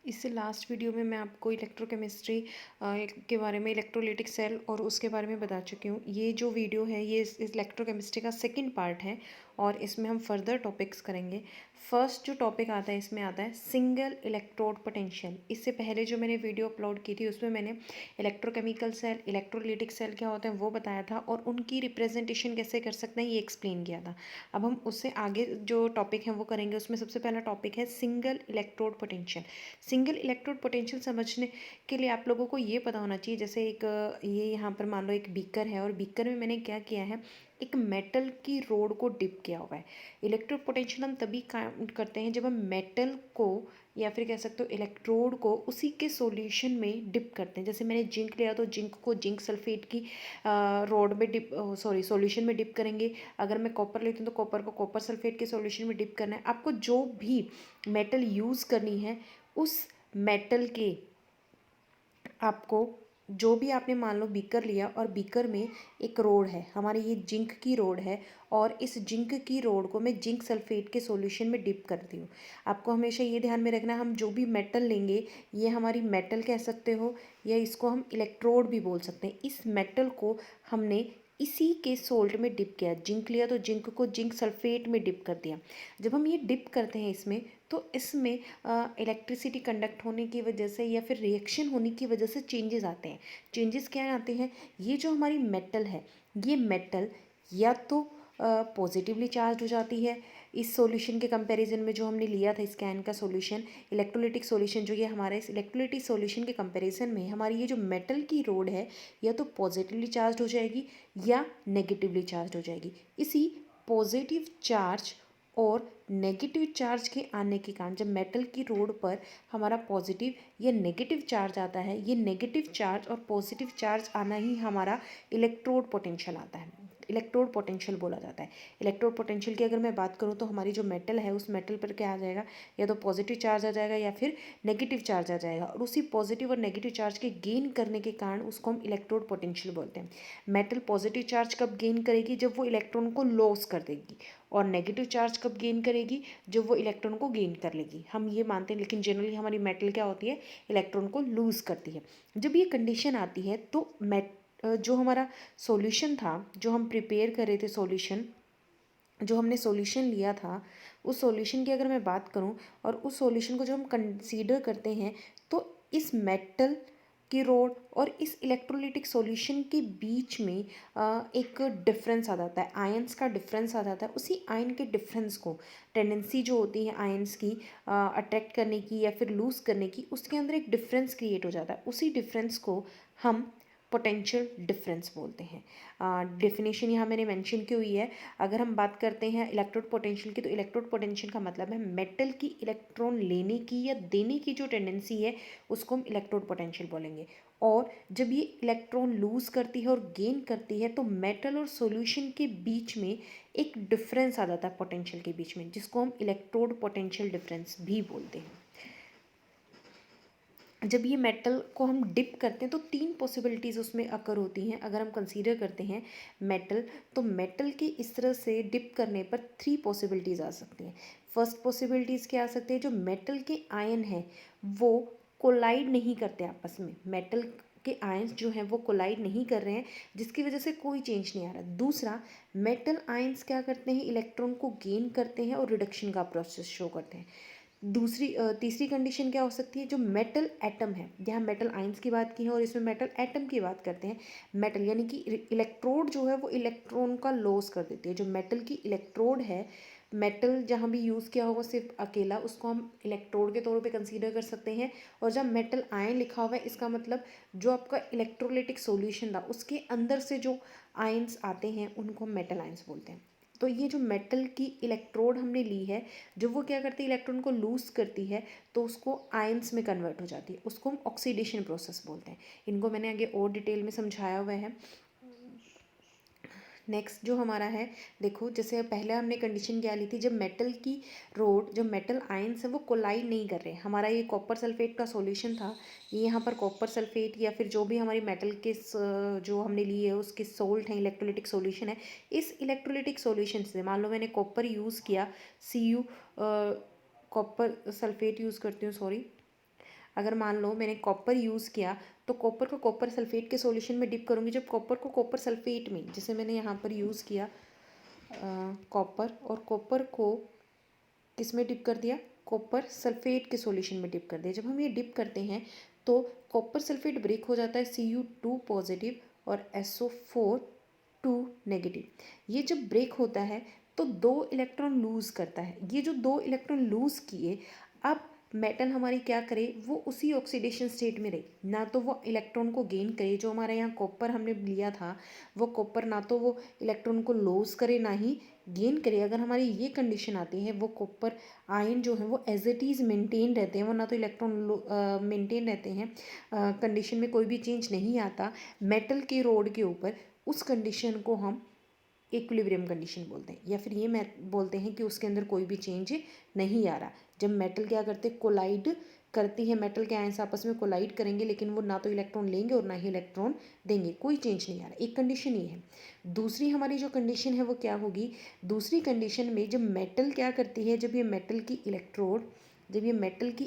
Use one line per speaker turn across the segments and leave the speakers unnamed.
इससे last video में मैं आपको इलेक्ट्रोकेमिस्ट्री के बारे में, इलेक्ट्रोलाइटिक सेल और उसके बारे में बता चुकी हूँ। ये जो वीडियो है ये इस इलेक्ट्रोकेमिस्ट्री का सेकंड पार्ट है और इसमें हम फर्दर टॉपिक्स करेंगे। फर्स्ट जो टॉपिक आता है इसमें आता है सिंगल इलेक्ट्रोड पोटेंशियल। इससे पहले जो मैंने वीडियो अपलोड की थी उसमें मैंने इलेक्ट्रोकेमिकल सेल, इलेक्ट्रोलाइटिक सेल क्या होते हैं वो बताया था और उनकी रिप्रेजेंटेशन कैसे कर सकते हैं ये एक्सप्लेन किया था। अब हम उससे आगे जो टॉपिक है वो करेंगे। उसमें सबसे पहला टॉपिक है single electrode potential. Single electrode potential समझने के लिए आप लोगों को ये पता होना चाहिए, जैसे एक ये यहाँ पर मान लो एक बीकर है और बीकर में मैंने क्या किया है, एक मेटल की रोड को डिप किया हुआ है। इलेक्ट्रोड पोटेंशियल हम तभी काम करते हैं जब हम मेटल को या फिर कह सकते हो इलेक्ट्रोड को उसी के सॉल्यूशन में डिप करते हैं। जैसे मैंने जिंक लिया तो जिंक को जिंक सल्फेट की रोड में डिप सॉल्यूशन में डिप करेंगे। अगर मैं कॉपर लेती हूँ तो कॉपर को कॉपर सल्फेट के सॉल्यूशन में डिप करना है। आपको जो भी मेटल यूज़ करनी है उस मेटल के आपको जो भी आपने मान लो बीकर लिया और बीकर में एक रोड है, हमारी ये जिंक की रोड है और इस जिंक की रोड को मैं जिंक सल्फेट के सॉल्यूशन में डिप करती हूँ। आपको हमेशा ये ध्यान में रखना, हम जो भी मेटल लेंगे ये हमारी मेटल कह सकते हो या इसको हम इलेक्ट्रोड भी बोल सकते हैं। इस मेटल को हमने इसी के सोल्ट में डिप किया। जिंक लिया तो जिंक को जिंक सल्फेट में डिप कर दिया। जब हम ये डिप करते हैं इसमें तो इसमें इलेक्ट्रिसिटी कंडक्ट होने की वजह से या फिर रिएक्शन होने की वजह से चेंजेस आते हैं। चेंजेस क्या आते हैं, ये जो हमारी मेटल है ये मेटल या तो पॉजिटिवली चार्ज हो जाती है इस सॉल्यूशन के कंपैरिजन में जो हमने लिया था स्कैन का सॉल्यूशन, इलेक्ट्रोलाइटिक सॉल्यूशन जो ये हमारा इस इलेक्ट्रोलाइटिक सॉल्यूशन के कंपैरिजन में हमारी ये जो मेटल की रोड है या तो पॉजिटिवली चार्ज हो जाएगी या नेगेटिवली चार्ज हो जाएगी। इसी पॉजिटिव चार्ज और नेगेटिव चार्ज के आने के कारण जब मेटल की रोड पर हमारा पॉजिटिव या नेगेटिव चार्ज आता है, ये नेगेटिव चार्ज और पॉजिटिव चार्ज आना ही हमारा इलेक्ट्रोड पोटेंशियल आता है, इलेक्ट्रोड पोटेंशियल बोला जाता है। इलेक्ट्रोड पोटेंशियल की अगर मैं बात करूँ तो हमारी जो मेटल है उस मेटल पर क्या आ जाएगा, या तो पॉजिटिव चार्ज आ जाएगा या फिर नेगेटिव चार्ज आ जाएगा और उसी पॉजिटिव और नेगेटिव चार्ज के गेन करने के कारण उसको हम इलेक्ट्रोड पोटेंशियल बोलते हैं। मेटल पॉजिटिव चार्ज कब गेन करेगी, जब वो इलेक्ट्रॉन को लॉस कर देगी, और नेगेटिव चार्ज कब गेन करेगी, जब वो इलेक्ट्रॉन को गेन कर लेगी। हम ये मानते हैं, लेकिन जनरली हमारी मेटल क्या होती है, इलेक्ट्रॉन को लूज़ करती है। जब ये कंडीशन आती है तो जो हमारा सॉल्यूशन था, जो हम प्रिपेयर कर रहे थे सॉल्यूशन, जो हमने सॉल्यूशन लिया था, उस सॉल्यूशन की अगर मैं बात करूं और उस सॉल्यूशन को जो हम कंसीडर करते हैं तो इस मेटल की रोड और इस इलेक्ट्रोलाइटिक सॉल्यूशन के बीच में एक डिफरेंस आ जाता है, आयंस का डिफरेंस आ जाता है। उसी आयन के डिफरेंस को, टेंडेंसी जो होती है आयंस की अट्रैक्ट करने की या फिर लूज़ करने की, उसके अंदर एक डिफरेंस क्रिएट हो जाता है। उसी डिफरेंस को हम पोटेंशियल डिफरेंस बोलते हैं। डेफिनेशन यहाँ मैंने मेंशन की हुई है। अगर हम बात करते हैं इलेक्ट्रोड पोटेंशियल की, तो इलेक्ट्रोड पोटेंशियल का मतलब है मेटल की इलेक्ट्रॉन लेने की या देने की जो टेंडेंसी है उसको हम इलेक्ट्रोड पोटेंशियल बोलेंगे। और जब ये इलेक्ट्रॉन लूज़ करती है और गेन करती है तो मेटल और सॉल्यूशन के बीच में एक डिफरेंस आ जाता है पोटेंशियल के बीच में, जिसको हम इलेक्ट्रोड पोटेंशियल डिफरेंस भी बोलते हैं। जब ये मेटल को हम डिप करते हैं तो तीन पॉसिबिलिटीज़ उसमें अकर होती हैं। अगर हम कंसीडर करते हैं मेटल, तो मेटल की इस तरह से डिप करने पर थ्री पॉसिबिलिटीज़ आ सकती हैं। फर्स्ट पॉसिबिलिटीज़ क्या आ सकती है, जो मेटल के आयन हैं वो कोलाइड नहीं करते आपस में, मेटल के आयंस जो हैं वो कोलाइड नहीं कर रहे हैं, जिसकी वजह से कोई चेंज नहीं आ रहा। दूसरा, मेटल आयंस क्या करते हैं, इलेक्ट्रॉन को गेन करते हैं और रिडक्शन का प्रोसेस शो करते हैं। तीसरी कंडीशन क्या हो सकती है, जो मेटल एटम है, यहाँ मेटल आइंस की बात की है और इसमें मेटल एटम की बात करते हैं। मेटल यानी कि इलेक्ट्रोड जो है वो इलेक्ट्रॉन का लॉस कर देती है। जो मेटल की इलेक्ट्रोड है, मेटल जहाँ भी यूज़ किया होगा सिर्फ अकेला, उसको हम इलेक्ट्रोड के तौर पे कंसीडर कर सकते हैं। और जब मेटल आयन लिखा हुआ है इसका मतलब जो आपका इलेक्ट्रोलाइटिक सॉल्यूशन था उसके अंदर से जो आयंस आते हैं उनको हम मेटल आयंस बोलते हैं। तो ये जो मेटल की इलेक्ट्रोड हमने ली है, जब वो क्या करती है, इलेक्ट्रॉन को लूज़ करती है तो उसको आयंस में कन्वर्ट हो जाती है, उसको हम ऑक्सीडेशन प्रोसेस बोलते हैं। इनको मैंने आगे और डिटेल में समझाया हुआ है। नेक्स्ट जो हमारा है, देखो जैसे पहले हमने कंडीशन क्या ली थी, जब मेटल की रोड, जब मेटल आयंस है वो कोलाइड नहीं कर रहे। हमारा ये कॉपर सल्फेट का सॉल्यूशन था, ये यहाँ पर कॉपर सल्फेट या फिर जो भी हमारी मेटल के जो हमने ली है उसके सोल्ट हैं, इलेक्ट्रोलाइटिक सॉल्यूशन है। इस इलेक्ट्रोलाइटिक सॉल्यूशन से मान लो मैंने कॉपर यूज़ किया, कॉपर सल्फेट यूज़ करती हूँ, सॉरी, अगर मान लो मैंने कॉपर यूज़ किया तो कॉपर को कॉपर सल्फेट के सॉल्यूशन में डिप करूँगी। जब कॉपर को कॉपर सल्फेट में, जैसे मैंने यहाँ पर यूज़ किया कॉपर, और कॉपर को किस में डिप कर दिया, कॉपर सल्फेट के सॉल्यूशन में डिप कर दिया। जब हम ये डिप करते हैं तो कॉपर सल्फेट ब्रेक हो जाता है Cu2 पॉजिटिव और SO4 2 नेगेटिव। ये जब ब्रेक होता है तो 2 इलेक्ट्रॉन लूज़ करता है। ये जो 2 इलेक्ट्रॉन लूज़ किए, अब मेटल हमारी क्या करे, वो उसी ऑक्सीडेशन स्टेट में रहे, ना तो वो इलेक्ट्रॉन को गेन करे। जो हमारे यहाँ कॉपर हमने लिया था, वो कॉपर ना तो वो इलेक्ट्रॉन को लॉस करे ना ही गेन करे। अगर हमारी ये कंडीशन आती है, वो कॉपर आयन जो है वो एज इट इज़ मेंटेन रहते हैं, वो ना तो इलेक्ट्रॉन मेंटेन रहते हैं, कंडीशन में कोई भी चेंज नहीं आता मेटल के रोड के ऊपर, उस कंडीशन को हम इक्विलिब्रियम कंडीशन बोलते हैं। या फिर ये बोलते हैं कि उसके अंदर कोई भी चेंज नहीं आ रहा। जब मेटल क्या करते, कोलाइड करती है, मेटल के आयंस आपस में कोलाइड करेंगे, लेकिन वो ना तो इलेक्ट्रॉन लेंगे और ना ही इलेक्ट्रॉन देंगे, कोई चेंज नहीं आ रहा। एक कंडीशन ये है। दूसरी हमारी जो कंडीशन है वो क्या होगी, दूसरी कंडीशन में जब मेटल क्या करती है, जब ये मेटल की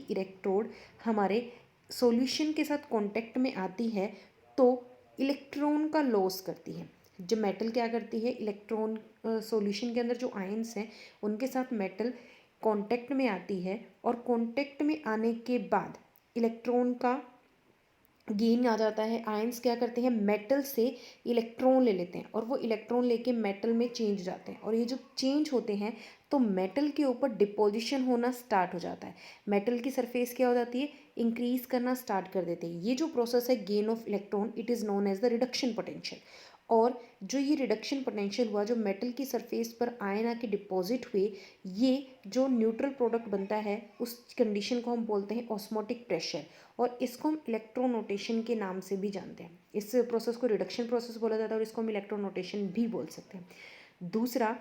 इलेक्ट्रोड हमारे सॉल्यूशन के साथ कांटेक्ट में आती है तो इलेक्ट्रॉन का लॉस करती है। जब मेटल क्या करती है, इलेक्ट्रॉन सॉल्यूशन के अंदर जो आयंस हैं उनके साथ मेटल कांटेक्ट में आती है, और कांटेक्ट में आने के बाद इलेक्ट्रॉन का गेन आ जाता है। आयंस क्या करते हैं, मेटल से इलेक्ट्रॉन ले लेते हैं और वो इलेक्ट्रॉन लेके मेटल में चेंज जाते हैं, और ये जो चेंज होते हैं तो मेटल के ऊपर डिपोजिशन होना स्टार्ट हो जाता है। मेटल की सरफेस क्या हो जाती है, इंक्रीज करना स्टार्ट कर देते हैं। ये जो प्रोसेस है gain of electron, it is known as the reduction potential. और जो ये रिडक्शन पोटेंशियल हुआ, जो मेटल की सरफेस पर आयन आके डिपॉजिट हुए, ये जो न्यूट्रल प्रोडक्ट बनता है उस कंडीशन को हम बोलते हैं ऑस्मोटिक प्रेशर, और इसको हम इलेक्ट्रोनोटेशन के नाम से भी जानते हैं। इस प्रोसेस को रिडक्शन प्रोसेस बोला जाता है और इसको हम इलेक्ट्रोनोटेशन भी बोल सकते हैं। दूसरा,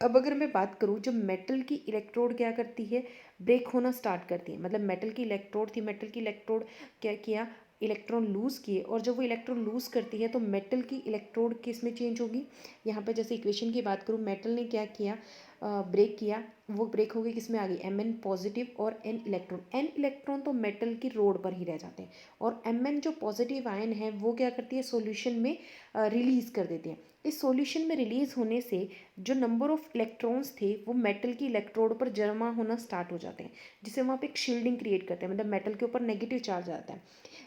अब अगर मैं बात करूँ, जब मेटल की इलेक्ट्रोड क्या करती है, ब्रेक होना स्टार्ट करती है। मतलब मेटल की इलेक्ट्रोड थी, मेटल की इलेक्ट्रोड क्या किया, इलेक्ट्रॉन लूज़ किए, और जब वो इलेक्ट्रॉन लूज़ करती है तो मेटल की इलेक्ट्रोड किस में चेंज होगी। यहाँ पर जैसे इक्वेशन की बात करूँ, मेटल ने क्या किया, ब्रेक किया, वो ब्रेक हो गई, किस में आ गई, Mn पॉजिटिव और N इलेक्ट्रॉन तो मेटल की रोड पर ही रह जाते हैं, और Mn जो पॉजिटिव आयन है वो क्या करती है, सॉल्यूशन में रिलीज़ कर देती है। इस सॉल्यूशन में रिलीज़ होने से जो नंबर ऑफ इलेक्ट्रॉन्स थे वो मेटल की इलेक्ट्रोड पर जमा होना स्टार्ट हो जाते हैं, जिससे वहाँ पे एक शील्डिंग क्रिएट करते हैं, मतलब मेटल के ऊपर नेगेटिव चार्ज आता है।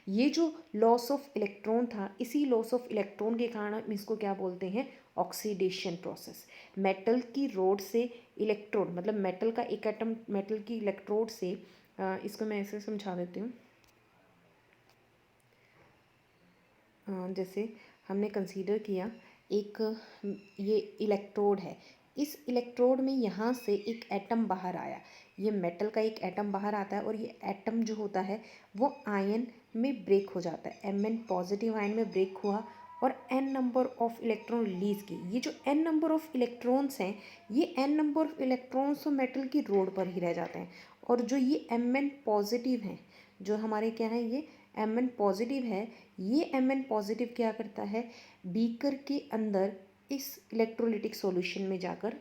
ये जो लॉस ऑफ इलेक्ट्रॉन था, इसी लॉस ऑफ इलेक्ट्रॉन के कारण हम इसको क्या बोलते हैं, ऑक्सीडेशन प्रोसेस। मेटल की रोड से इलेक्ट्रोड, मतलब मेटल का एक एटम मेटल की इलेक्ट्रोड से, इसको मैं ऐसे समझा देती हूँ। जैसे हमने कंसीडर किया एक ये इलेक्ट्रोड है, इस इलेक्ट्रोड में यहाँ से एक एटम बाहर आया, ये मेटल का एक एटम बाहर आता है, और ये एटम जो होता है वो आयन में ब्रेक हो जाता है। Mn पॉजिटिव आयन में ब्रेक हुआ और n number of electron release की। ये जो n नंबर ऑफ इलेक्ट्रॉन्स हैं, ये n नंबर ऑफ इलेक्ट्रॉन्स तो मेटल की रोड पर ही रह जाते हैं, और जो ये Mn पॉजिटिव हैं, जो हमारे क्या है, ये Mn पॉजिटिव है, ये Mn पॉजिटिव क्या करता है, बीकर के अंदर इस इलेक्ट्रोलिटिक सॉल्यूशन में जाकर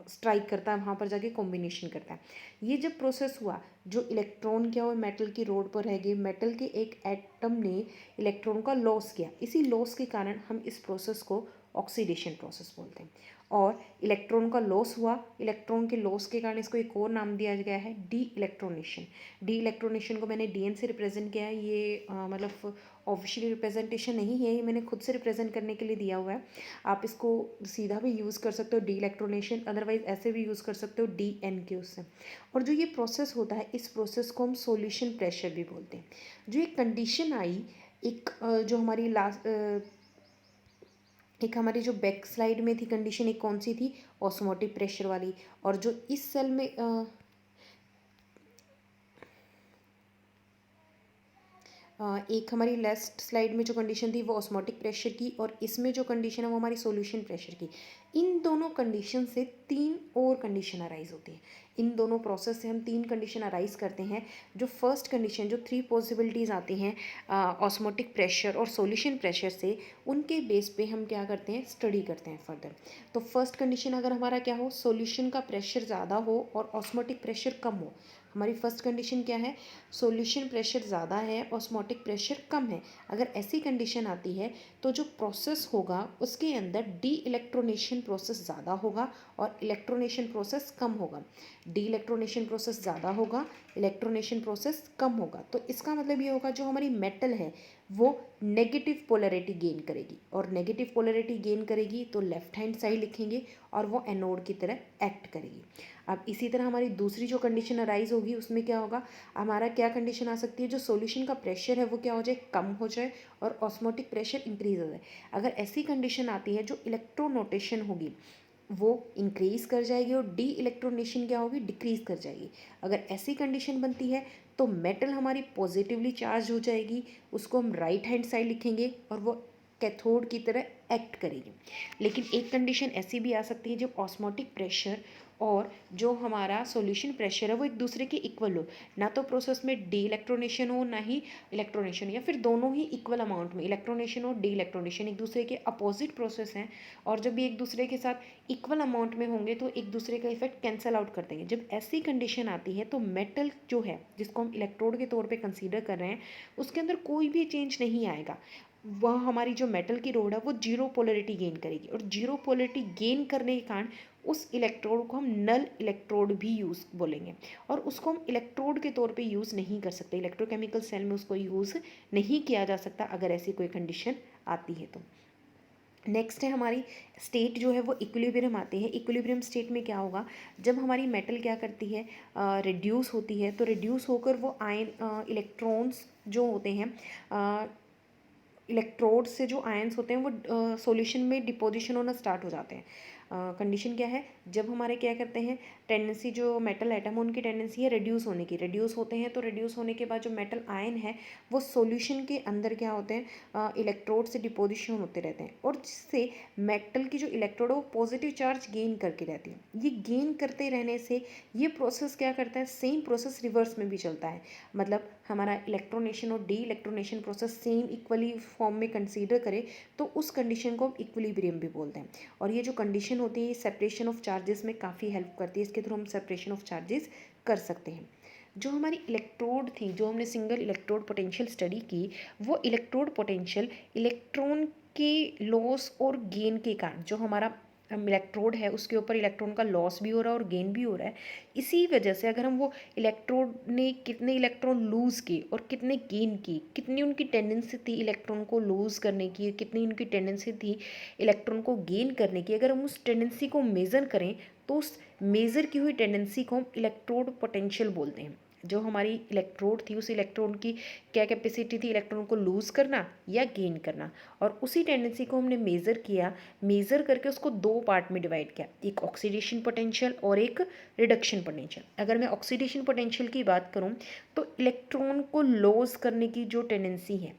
स्ट्राइक करता है, वहाँ पर जाके कॉम्बिनेशन करता है। ये जब प्रोसेस हुआ, जो इलेक्ट्रॉन क्या हुआ, मेटल की रोड पर रह गए, मेटल के एक एटम ने इलेक्ट्रॉन का लॉस किया, इसी लॉस के कारण हम इस प्रोसेस को ऑक्सीडेशन प्रोसेस बोलते हैं। और इलेक्ट्रॉन का लॉस हुआ, इलेक्ट्रॉन के लॉस के कारण इसको एक और नाम दिया गया है, डी इलेक्ट्रोनेशन। डी इलेक्ट्रोनेशन को मैंने DN से रिप्रेजेंट किया है। ये मतलब ऑफिशियली रिप्रेजेंटेशन नहीं है, ये मैंने खुद से रिप्रेजेंट करने के लिए दिया हुआ है। आप इसको सीधा भी यूज़ कर सकते हो, डी इलेक्ट्रोनेशन, अदरवाइज ऐसे भी यूज़ कर सकते हो DN के उससे। और जो ये प्रोसेस होता है, इस प्रोसेस को हम सॉल्यूशन प्रेशर भी बोलते हैं। जो एक कंडीशन आई, एक जो हमारी एक हमारी जो बैक स्लाइड में थी कंडीशन, एक कौन सी थी, ऑस्मोटिक प्रेशर वाली। और जो इस सेल में एक हमारी लास्ट स्लाइड में जो कंडीशन थी वो ऑस्मोटिक प्रेशर की, और इसमें जो कंडीशन है वो हमारी सॉल्यूशन प्रेशर की। इन दोनों कंडीशन से 3 और कंडीशन अराइज होती है। इन दोनों प्रोसेस से हम 3 कंडीशन अराइज करते हैं। जो फर्स्ट कंडीशन, जो 3 पॉसिबिलिटीज़ आती हैं ऑस्मोटिक प्रेशर और सॉल्यूशन प्रेशर से, उनके बेस पे हम क्या करते हैं, स्टडी करते हैं फर्दर। तो फर्स्ट कंडीशन अगर हमारा क्या हो, सॉल्यूशन का प्रेशर ज़्यादा हो और ऑस्मोटिक प्रेशर कम हो, हमारी फर्स्ट कंडीशन क्या है, सॉल्यूशन प्रेशर ज़्यादा है, ऑस्मोटिक प्रेशर कम है। अगर ऐसी कंडीशन आती है तो जो प्रोसेस होगा उसके अंदर डी इलेक्ट्रोनेशन प्रोसेस ज़्यादा होगा और इलेक्ट्रोनेशन प्रोसेस कम होगा। डी इलेक्ट्रोनेशन प्रोसेस ज़्यादा होगा, इलेक्ट्रोनेशन प्रोसेस कम होगा। तो इसका मतलब ये होगा जो हमारी मेटल है वो नेगेटिव पोलैरिटी गेन करेगी, और नेगेटिव पोलैरिटी गेन करेगी तो लेफ्ट हैंड साइड लिखेंगे और वो एनोड की तरह एक्ट करेगी। अब इसी तरह हमारी दूसरी जो कंडीशन अराइज होगी उसमें क्या होगा, हमारा क्या कंडीशन आ सकती है, जो सॉल्यूशन का प्रेशर है वो क्या हो जाए, कम हो जाए और ऑस्मोटिक प्रेशर इंक्रीज हो जाए। अगर ऐसी कंडीशन आती है जो इलेक्ट्रोनोटेशन होगी वो इंक्रीज़ कर जाएगी और डी इलेक्ट्रोनेशन क्या होगी, डिक्रीज़ कर जाएगी। अगर ऐसी कंडीशन बनती है तो मेटल हमारी पॉजिटिवली चार्ज हो जाएगी, उसको हम राइट हैंड साइड लिखेंगे और वो कैथोड की तरह एक्ट करेगी। लेकिन एक कंडीशन ऐसी भी आ सकती है जब ऑस्मोटिक प्रेशर और जो हमारा सॉल्यूशन प्रेशर है वो एक दूसरे के इक्वल हो, ना तो प्रोसेस में डी इलेक्ट्रोनेशन हो ना ही इलेक्ट्रोनेशन, या फिर दोनों ही इक्वल अमाउंट में इलेक्ट्रोनेशन और डी इलेक्ट्रोनेशन एक दूसरे के अपोजिट प्रोसेस हैं, और जब भी एक दूसरे के साथ इक्वल अमाउंट में होंगे तो एक दूसरे का इफेक्ट कैंसिल आउट कर देंगे। जब ऐसी कंडीशन आती है तो मेटल जो है जिसको हम इलेक्ट्रोड के तौर पे कंसीडर कर रहे हैं उसके अंदर कोई भी चेंज नहीं आएगा। वह हमारी जो मेटल की रोड है वो जीरो पोलरिटी गेन करेगी, और जीरो पोलरिटी गेन करने के कारण उस इलेक्ट्रोड को हम नल इलेक्ट्रोड भी यूज़ बोलेंगे, और उसको हम इलेक्ट्रोड के तौर पे यूज़ नहीं कर सकते, इलेक्ट्रोकेमिकल सेल में उसको यूज़ नहीं किया जा सकता अगर ऐसी कोई कंडीशन आती है तो। नेक्स्ट है हमारी स्टेट जो है वो इक्विलिब्रियम आती है। इक्विलिब्रियम स्टेट में क्या होगा, जब हमारी मेटल क्या करती है, रिड्यूस होती है, तो रिड्यूस होकर वो आयन इलेक्ट्रॉन्स जो होते हैं, इलेक्ट्रोड से जो आयंस होते हैं वो सॉल्यूशन में डिपोजिशन होना स्टार्ट हो जाते हैं। कंडीशन क्या है, जब हमारे क्या करते हैं, टेंडेंसी जो मेटल एटम उनकी टेंडेंसी है रिड्यूस होने की, रिड्यूस होते हैं तो रिड्यूस होने के बाद जो मेटल आयन है वो सॉल्यूशन के अंदर क्या होते हैं, इलेक्ट्रोड से डिपोजिशन होते रहते हैं, और जिससे मेटल की जो इलेक्ट्रोड है वो पॉजिटिव चार्ज गेन करके रहती है। ये गेन करते रहने से ये प्रोसेस क्या करता है, सेम प्रोसेस रिवर्स में भी चलता है। मतलब हमारा इलेक्ट्रोनेशन और de-electronation process same equally form में कंसीडर करें तो उस कंडीशन को हम इक्विलिब्रियम भी बोलते हैं। और ये जो कंडीशन होती है सेपरेशन ऑफ चार्जेस में काफ़ी हेल्प करती है, इसके थ्रू हम सेपरेशन ऑफ चार्जेस कर सकते हैं। जो हमारी इलेक्ट्रोड थी, जो हमने सिंगल इलेक्ट्रोड पोटेंशियल स्टडी की, वो इलेक्ट्रोड पोटेंशियल इलेक्ट्रॉन के लॉस और गेन के कारण, जो हमारा इलेक्ट्रोड है उसके ऊपर इलेक्ट्रॉन का लॉस भी हो रहा है और गेन भी हो रहा है, इसी वजह से अगर हम वो इलेक्ट्रोड ने कितने इलेक्ट्रॉन लूज़ किए और कितने गेन किए, कितनी उनकी टेंडेंसी थी इलेक्ट्रॉन को लूज़ करने की, कितनी उनकी टेंडेंसी थी इलेक्ट्रॉन को गेन करने की, अगर हम उस टेंडेंसी को मेज़र करें तो उस मेज़र की हुई टेंडेंसी को हम इलेक्ट्रोड पोटेंशियल बोलते हैं। जो हमारी इलेक्ट्रोड थी उस इलेक्ट्रॉन की क्या कैपेसिटी थी, इलेक्ट्रॉन को लूज़ करना या गेन करना, और उसी टेंडेंसी को हमने मेज़र किया, मेज़र करके उसको दो पार्ट में डिवाइड किया, एक ऑक्सीडेशन पोटेंशियल और एक रिडक्शन पोटेंशियल। अगर मैं ऑक्सीडेशन पोटेंशियल की बात करूं तो इलेक्ट्रॉन को लॉस करने की जो टेंडेंसी है,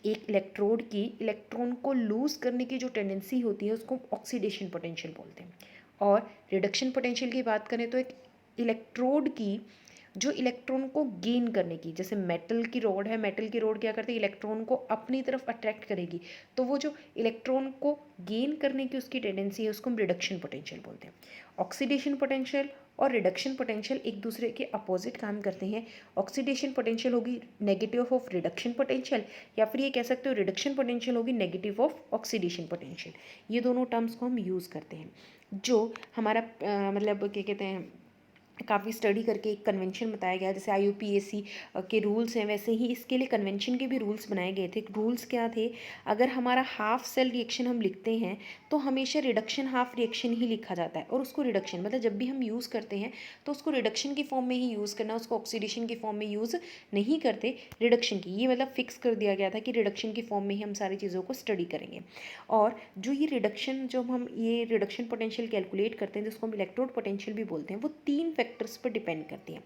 एक इलेक्ट्रोड की इलेक्ट्रॉन को लूज़ करने की जो टेंडेंसी होती है उसको ऑक्सीडेशन पोटेंशियल बोलते हैं। और रिडक्शन पोटेंशियल की बात करें तो एक इलेक्ट्रोड की जो इलेक्ट्रॉन को गेन करने की, जैसे मेटल की रॉड है, मेटल की रॉड क्या करती है, इलेक्ट्रॉन को अपनी तरफ अट्रैक्ट करेगी, तो वो जो इलेक्ट्रॉन को गेन करने की उसकी टेंडेंसी है उसको हम रिडक्शन पोटेंशियल बोलते हैं। ऑक्सीडेशन पोटेंशियल और रिडक्शन पोटेंशियल एक दूसरे के अपोजिट काम करते हैं। ऑक्सीडेशन पोटेंशियल होगी नेगेटिव ऑफ रिडक्शन पोटेंशियल, या फिर ये कह सकते हो रिडक्शन पोटेंशियल होगी नेगेटिव ऑफ ऑक्सीडेशन पोटेंशियल। ये दोनों टर्म्स को हम यूज़ करते हैं। जो हमारा मतलब क्या कहते हैं, काफ़ी स्टडी करके एक कन्वेंशन बताया गया, जैसे IUPAC के रूल्स हैं वैसे ही इसके लिए कन्वेंशन के भी रूल्स बनाए गए थे। रूल्स क्या थे, अगर हमारा हाफ सेल रिएक्शन हम लिखते हैं तो हमेशा रिडक्शन हाफ रिएक्शन ही लिखा जाता है, और उसको रिडक्शन मतलब जब भी हम यूज़ करते हैं तो उसको रिडक्शन की फॉर्म में ही यूज़ करना, उसको ऑक्सीडेशन की फॉर्म में यूज़ नहीं करते, रिडक्शन की। ये मतलब फिक्स कर दिया गया था कि रिडक्शन की फॉर्म में ही हम सारी चीज़ों को स्टडी करेंगे। और जो ये रिडक्शन, जब हम ये रिडक्शन पोटेंशियल कैलकुलेट करते हैं जिसको हम इलेक्ट्रोड पोटेंशियल भी बोलते हैं, वो तीन फैक्टर्स पर डिपेंड करती है।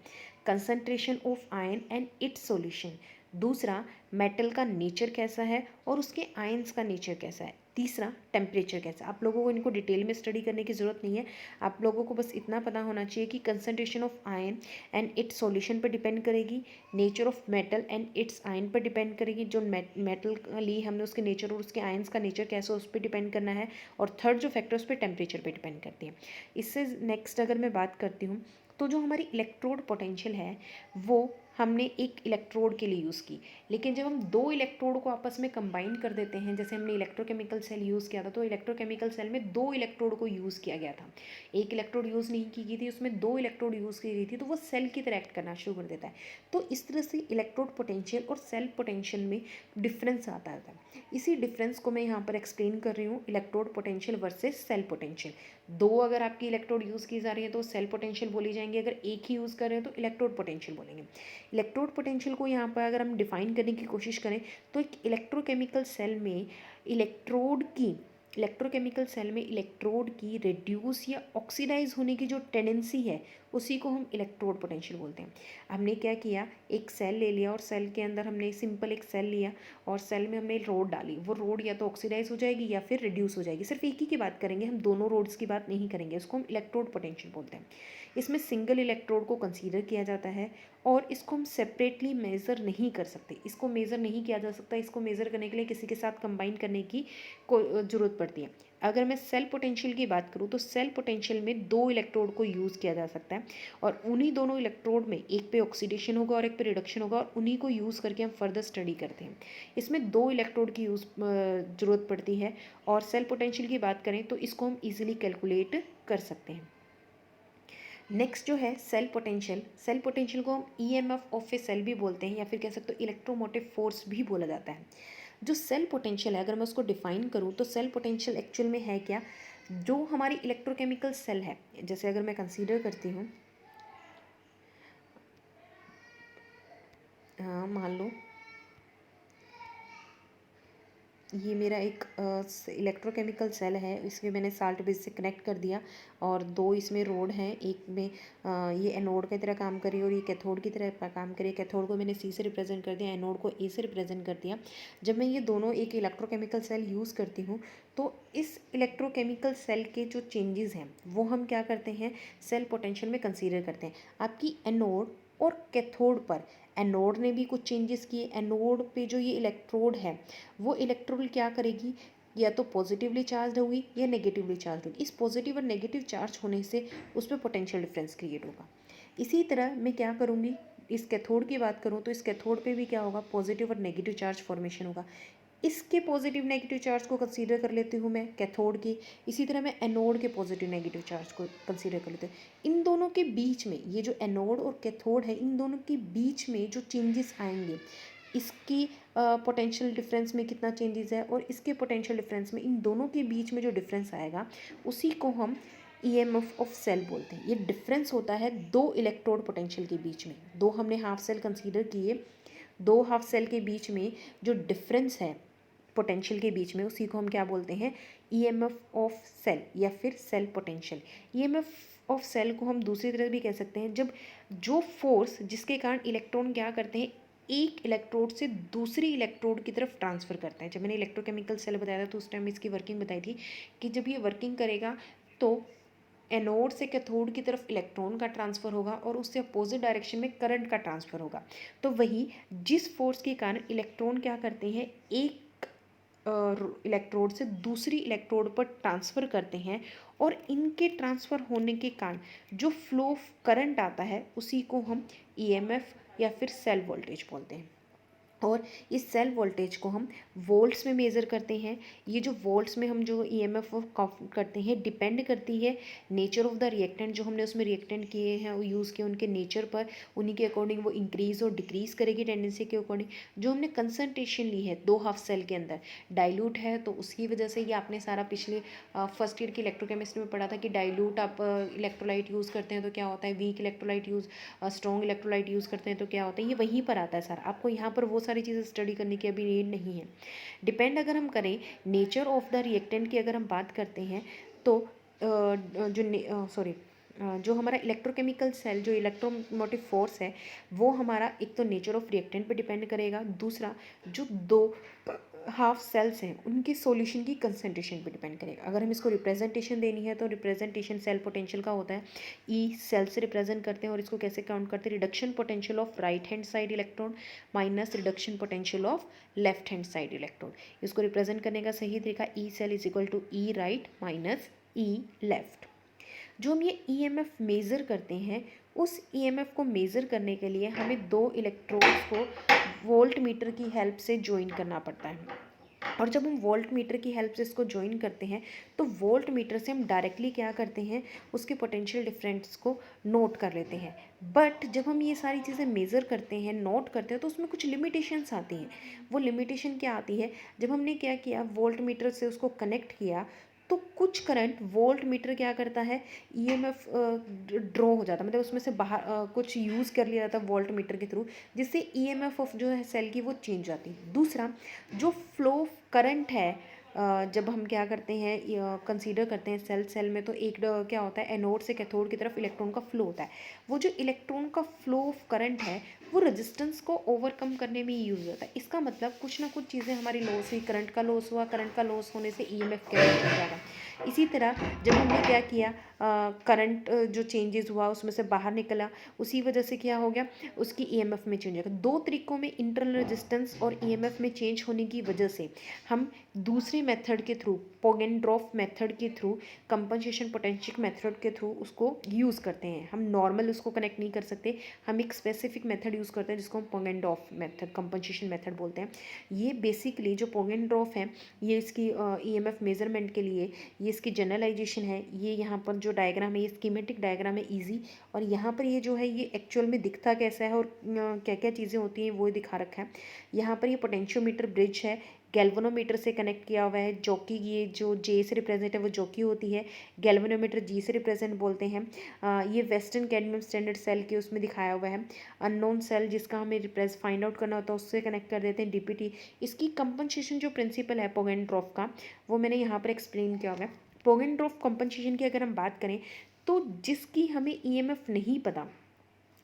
Concentration of ion and it's solution, दूसरा मेटल का नेचर कैसा है और उसके आयंस का नेचर कैसा है, तीसरा टेम्परेचर कैसा। आप लोगों को इनको डिटेल में स्टडी करने की ज़रूरत नहीं है, आप लोगों को बस इतना पता होना चाहिए कि concentration of ion and it's solution पर डिपेंड करेगी, nature of metal and it's ion पर डिपेंड करेगी, जो मेटल ली हमने उसके नेचर और उसके आयंस का नेचर कैसा उस पर डिपेंड करना है, और थर्ड जो फैक्टर उस पर टेम्परेचर पर डिपेंड करती है। इससे नेक्स्ट अगर मैं बात करती हूँ तो जो हमारी इलेक्ट्रोड पोटेंशियल है वो हमने एक इलेक्ट्रोड के लिए यूज़ की, लेकिन जब हम दो इलेक्ट्रोड को आपस में कंबाइन कर देते हैं, जैसे हमने इलेक्ट्रोकेमिकल सेल यूज़ किया था, तो इलेक्ट्रोकेमिकल सेल में दो इलेक्ट्रोड को यूज़ किया गया था, एक इलेक्ट्रोड यूज़ नहीं की गई थी, उसमें दो इलेक्ट्रोड यूज़ की गई थी, तो वो सेल की तरह एक्ट करना शुरू कर देता है। तो इस तरह से इलेक्ट्रोड पोटेंशियल और सेल पोटेंशियल में डिफरेंस आता है। इसी डिफरेंस को मैं यहाँ पर एक्सप्लेन कर रही हूँ, electrode potential versus cell potential. दो अगर आपकी इलेक्ट्रोड यूज़ की जा रही है तो सेल पोटेंशियल बोली जाएंगी, अगर एक ही यूज़ कर रहे हैं तो इलेक्ट्रोड पोटेंशियल बोलेंगे। इलेक्ट्रोड पोटेंशियल को यहाँ पर अगर हम डिफाइन करने की कोशिश करें तो एक इलेक्ट्रोकेमिकल सेल में इलेक्ट्रोकेमिकल सेल में इलेक्ट्रोड की रिड्यूस या ऑक्सीडाइज होने की जो टेंडेंसी है उसी को हम इलेक्ट्रोड पोटेंशियल बोलते हैं। हमने क्या किया, एक सेल ले लिया और सेल के अंदर हमने सिंपल एक सेल लिया और सेल में हमने रोड डाली, वो रोड या तो ऑक्सीडाइज हो जाएगी या फिर रिड्यूस हो जाएगी। सिर्फ एक ही की बात करेंगे हम, दोनों रोड्स की बात नहीं करेंगे, उसको हम इलेक्ट्रोड पोटेंशियल बोलते हैं। इसमें सिंगल इलेक्ट्रोड को कंसीडर किया जाता है और इसको हम सेपरेटली मेज़र नहीं कर सकते, इसको मेज़र नहीं किया जा सकता। इसको मेज़र करने के लिए किसी के साथ कंबाइन करने की ज़रूरत पड़ती है। अगर मैं सेल पोटेंशियल की बात करूँ तो सेल पोटेंशियल में दो इलेक्ट्रोड को यूज़ किया जा सकता है और उन्हीं दोनों इलेक्ट्रोड में एक पे ऑक्सीडेशन होगा और एक पे रिडक्शन होगा और उन्हीं को यूज़ करके हम फर्दर स्टडी करते हैं। इसमें दो इलेक्ट्रोड की ज़रूरत पड़ती है और सेल पोटेंशियल की बात करें तो इसको हम ईजिली कैलकुलेट कर सकते हैं। नेक्स्ट जो है सेल पोटेंशियल को हम ईएमएफ ऑफ ए सेल भी बोलते हैं या फिर कह सकते हो इलेक्ट्रोमोटिव फोर्स भी बोला जाता है। जो सेल पोटेंशियल है अगर मैं उसको डिफाइन करूँ तो सेल पोटेंशियल एक्चुअल में है क्या, जो हमारी इलेक्ट्रोकेमिकल सेल है, जैसे अगर मैं कंसीडर करती हूँ, मान लो ये मेरा एक इलेक्ट्रोकेमिकल सेल है, इसमें मैंने साल्ट बेस से कनेक्ट कर दिया और दो इसमें रोड हैं, एक में ये एनोड की तरह काम करी और ये कैथोड की तरह काम करी। कैथोड को मैंने सी से रिप्रेजेंट कर दिया, एनोड को ए से रिप्रेजेंट कर दिया। जब मैं ये दोनों एक इलेक्ट्रोकेमिकल सेल यूज़ करती हूँ तो इस इलेक्ट्रोकेमिकल सेल के जो चेंजेस हैं वो हम क्या करते हैं, सेल पोटेंशियल में कंसीडर करते हैं। आपकी एनोड और कैथोड पर एनोड ने भी कुछ चेंजेस किए, एनोड पे जो ये इलेक्ट्रोड है वो इलेक्ट्रोड क्या करेगी, या तो पॉजिटिवली चार्ज होगी या नेगेटिवली चार्ज होगी। इस पॉजिटिव और नेगेटिव चार्ज होने से उस पर पोटेंशियल डिफरेंस क्रिएट होगा। इसी तरह मैं क्या करूँगी, इस कैथोड की बात करूँ तो इस कैथोड पे भी क्या होगा, पॉजिटिव और नेगेटिव चार्ज फॉर्मेशन होगा। इसके पॉजिटिव नेगेटिव चार्ज को कंसीडर कर लेती हूँ मैं कैथोड की, इसी तरह मैं एनोड के पॉजिटिव नेगेटिव चार्ज को कंसीडर कर लेती हूँ। इन दोनों के बीच में ये जो एनोड और कैथोड है, इन दोनों के बीच में जो चेंजेस आएंगे, इसकी पोटेंशियल डिफरेंस में कितना चेंजेस है और इसके पोटेंशियल डिफरेंस में, इन दोनों के बीच में जो डिफरेंस आएगा उसी को हम ईएमएफ ऑफ सेल बोलते हैं। ये डिफरेंस होता है दो इलेक्ट्रोड पोटेंशियल के बीच में। दो हमने हाफ सेल कंसीडर किए, दो हाफ सेल के बीच में जो डिफरेंस है पोटेंशियल के बीच में उसी को हम क्या बोलते हैं, ईएमएफ ऑफ सेल या फिर cell potential. EMF of cell को हम दूसरी तरह भी कह सकते हैं, जब जो फोर्स जिसके कारण इलेक्ट्रॉन क्या करते हैं, एक इलेक्ट्रोड से दूसरी इलेक्ट्रोड की तरफ ट्रांसफ़र करते हैं। जब मैंने इलेक्ट्रोकेमिकल सेल बताया था तो उस टाइम इसकी वर्किंग बताई थी कि जब ये वर्किंग करेगा तो एनोड से कैथोड की तरफ इलेक्ट्रॉन का ट्रांसफ़र होगा और उससे अपोजिट डायरेक्शन में करंट का ट्रांसफ़र होगा। तो वही जिस फोर्स के कारण इलेक्ट्रॉन क्या करते हैं, एक इलेक्ट्रोड से दूसरी इलेक्ट्रोड पर ट्रांसफ़र करते हैं और इनके ट्रांसफ़र होने के कारण जो फ्लो ऑफ करंट आता है उसी को हम ईएमएफ या फिर सेल वोल्टेज बोलते हैं। और इस सेल वोल्टेज को हम वोल्ट्स में मेज़र करते हैं। ये जो वोल्ट्स में हम जो ईएमएफ करते हैं डिपेंड करती है नेचर ऑफ द रिएक्टेंट, जो हमने उसमें रिएक्टेंट किए हैं वो यूज़ किए उनके नेचर पर, उन्हीं के अकॉर्डिंग वो इंक्रीज़ और डिक्रीज़ करेगी टेंडेंसी के अकॉर्डिंग। जो हमने कंसनट्रेशन ली है दो हाफ सेल के अंदर, डाइल्यूट है तो उसकी वजह से, ये आपने सारा पिछले फर्स्ट ईयर की इलेक्ट्रोकेमिस्ट्री में पढ़ा था कि डाइल्यूट आप इलेक्ट्रोलाइट यूज़ करते हैं तो क्या होता है, weak electrolyte strong electrolyte use करते हैं तो क्या होता है, ये वहीं पर आता है सर। आपको यहाँ पर वो सारी चीज़ें स्टडी करने की अभी नीड नहीं है। डिपेंड अगर हम करें नेचर ऑफ द रिएक्टेंट की, अगर हम बात करते हैं तो जो हमारा इलेक्ट्रोकेमिकल सेल, जो इलेक्ट्रोमोटिव फोर्स है वो हमारा एक तो नेचर ऑफ रिएक्टेंट पे डिपेंड करेगा, दूसरा जो दो हाफ सेल्स हैं उनकी सॉल्यूशन की कंसंट्रेशन पे डिपेंड करेगा। अगर हम इसको रिप्रेजेंटेशन देनी है तो रिप्रेजेंटेशन सेल पोटेंशियल का होता है, ई सेल से रिप्रेजेंट करते हैं और इसको कैसे काउंट करते हैं, reduction potential of right hand side electron minus reduction potential of left hand side electron. इसको रिप्रेजेंट करने का सही तरीका E cell is equal to E right minus E left. जो हम ये ईएमएफ मेज़र करते हैं उस ईएमएफ को मेज़र करने के लिए हमें 2 इलेक्ट्रोड्स को वोल्ट मीटर की हेल्प से जॉइन करना पड़ता है। और जब हम वोल्ट मीटर की हेल्प से इसको जॉइन करते हैं तो वोल्ट मीटर से हम डायरेक्टली क्या करते हैं, उसके पोटेंशियल डिफरेंस को नोट कर लेते हैं। बट जब हम ये सारी चीज़ें मेज़र करते हैं, नोट करते हैं, तो उसमें कुछ लिमिटेशंस आती हैं। वो लिमिटेशन क्या आती है, जब हमने क्या किया, वोल्ट मीटर से उसको कनेक्ट किया तो कुछ करंट वोल्ट मीटर क्या करता है, ईएमएफ ड्रॉ हो जाता है, मतलब उसमें से बाहर कुछ यूज़ कर लिया जाता है वोल्ट मीटर के थ्रू, जिससे ईएमएफ ऑफ जो है सेल की वो चेंज आती है। दूसरा, जो फ्लो करंट है, जब हम क्या करते हैं, कंसीडर करते हैं सेल में, तो एक क्या होता है, एनोड से कैथोड की तरफ इलेक्ट्रॉन का फ्लो होता है। वो जो इलेक्ट्रॉन का फ्लो ऑफ करंट है वो रेजिस्टेंस को ओवरकम करने में यूज़ होता है। इसका मतलब कुछ ना कुछ चीज़ें हमारी लॉस हुई, करंट का लॉस हुआ, करंट का लॉस होने से ईएमएफ कैरियर हो जाएगा। इसी तरह जब हमने क्या किया, करंट जो चेंजेस हुआ उसमें से बाहर निकला, उसी वजह से क्या हो गया, उसकी ईएमएफ में चेंज होगा। दो तरीकों में इंटरनल रेजिस्टेंस और ईएमएफ में चेंज होने की वजह से हम दूसरे मेथड के थ्रू, पोगेनड्रॉफ मेथड के थ्रू, कंपनसेशन पोटेंशियल मेथड के थ्रू उसको यूज़ करते हैं। हम नॉर्मल उसको कनेक्ट नहीं कर सकते, हम एक स्पेसिफिक मेथड यूज़ करते हैं जिसको हम पोगेनड्रॉफ मेथड, कंपनसेशन मेथड बोलते हैं। ये बेसिकली जो पोगेनड्रॉफ है, ये इसकी ईएमएफ मेजरमेंट के लिए, ये इसकी जनरलाइजेशन है। ये यहाँ पर जो डायग्राम है, ये स्कीमेटिक डायग्राम है ईजी, और यहाँ पर ये जो है ये एक्चुअल में दिखता कैसा है और क्या क्या चीज़ें होती हैं वो दिखा रखा है। यहाँ पर ये पोटेंशियोमीटर ब्रिज है, गैल्वेनोमीटर से कनेक्ट किया हुआ है। जॉकी, ये जो जे से रिप्रेजेंट है वो जॉकी होती है, गैल्वेनोमीटर जी से रिप्रेजेंट बोलते हैं। ये वेस्टर्न कैडमियम स्टैंडर्ड सेल के उसमें दिखाया हुआ है। अननोन सेल जिसका हमें रिप्रेज फाइंड आउट करना होता है उससे कनेक्ट कर देते हैं, डीपीटी। इसकी कंपनसेशन जो प्रिंसिपल है पोगेनड्रॉफ का, वो मैंने यहाँ पर एक्सप्लेन किया हुआ है। पोगेनड्रॉफ कंपनसेशन की अगर हम बात करें तो जिसकी हमें ईएमएफ नहीं पता,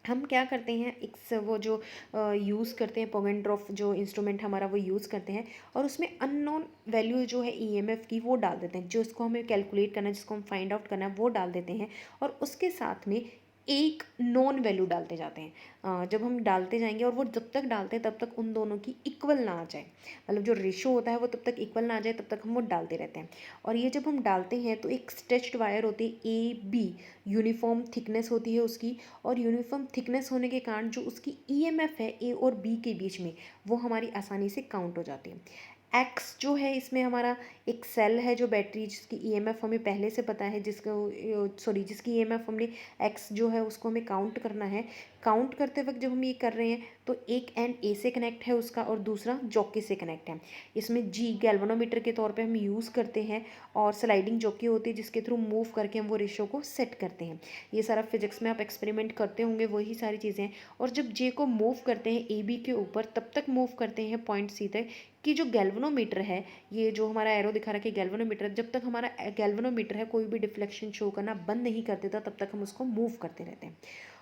हम क्या करते हैं, एक वो जो यूज़ करते हैं, पोगेनड्रॉफ जो इंस्ट्रूमेंट हमारा वो यूज़ करते हैं, और उसमें अननोन वैल्यू जो है ईएमएफ की वो डाल देते हैं, जो उसको हमें कैलकुलेट करना है, जिसको हम फाइंड आउट करना है वो डाल देते हैं, और उसके साथ में एक नॉन वैल्यू डालते जाते हैं। जब हम डालते जाएंगे और वो जब तक डालते हैं तब तक उन दोनों की इक्वल ना आ जाए, मतलब जो रेशो होता है वो तब तक इक्वल ना आ जाए, तब तक हम वो डालते रहते हैं। और ये जब हम डालते हैं तो एक स्ट्रेच्ड वायर होती है ए बी, यूनिफॉर्म थिकनेस होती है उसकी, और यूनिफॉर्म थिकनेस होने के कारण जो उसकी ईएमएफ है ए और बी के बीच में, वो हमारी आसानी से काउंट हो जाती है। एक्स जो है इसमें हमारा एक सेल है जो बैटरी, जिसकी ईएमएफ हमें पहले से पता है, जिसकी ईएमएफ हमने एक्स जो है उसको हमें काउंट करना है। काउंट करते वक्त जब हम ये कर रहे हैं तो एक एंड ए से कनेक्ट है उसका और दूसरा जॉकी से कनेक्ट है। इसमें जी गैल्वेनोमीटर के तौर पे हम यूज़ करते हैं, और स्लाइडिंग जॉकी होती है जिसके थ्रू मूव करके हम वो रेशो को सेट करते हैं। ये सारा फिजिक्स में आप एक्सपेरिमेंट करते होंगे, वही सारी चीज़ें हैं। और जब जे को मूव करते हैं ए बी के ऊपर, तब तक मूव करते हैं पॉइंट सी तक कि जो गैल्वेनोमीटर है, ये जो हमारा एरो दिखा रखा है गैल्वेनोमीटर, जब तक हमारा गैल्वेनोमीटर है कोई भी डिफ्लेक्शन शो करना बंद नहीं कर देता, तब तक हम उसको मूव करते रहते हैं।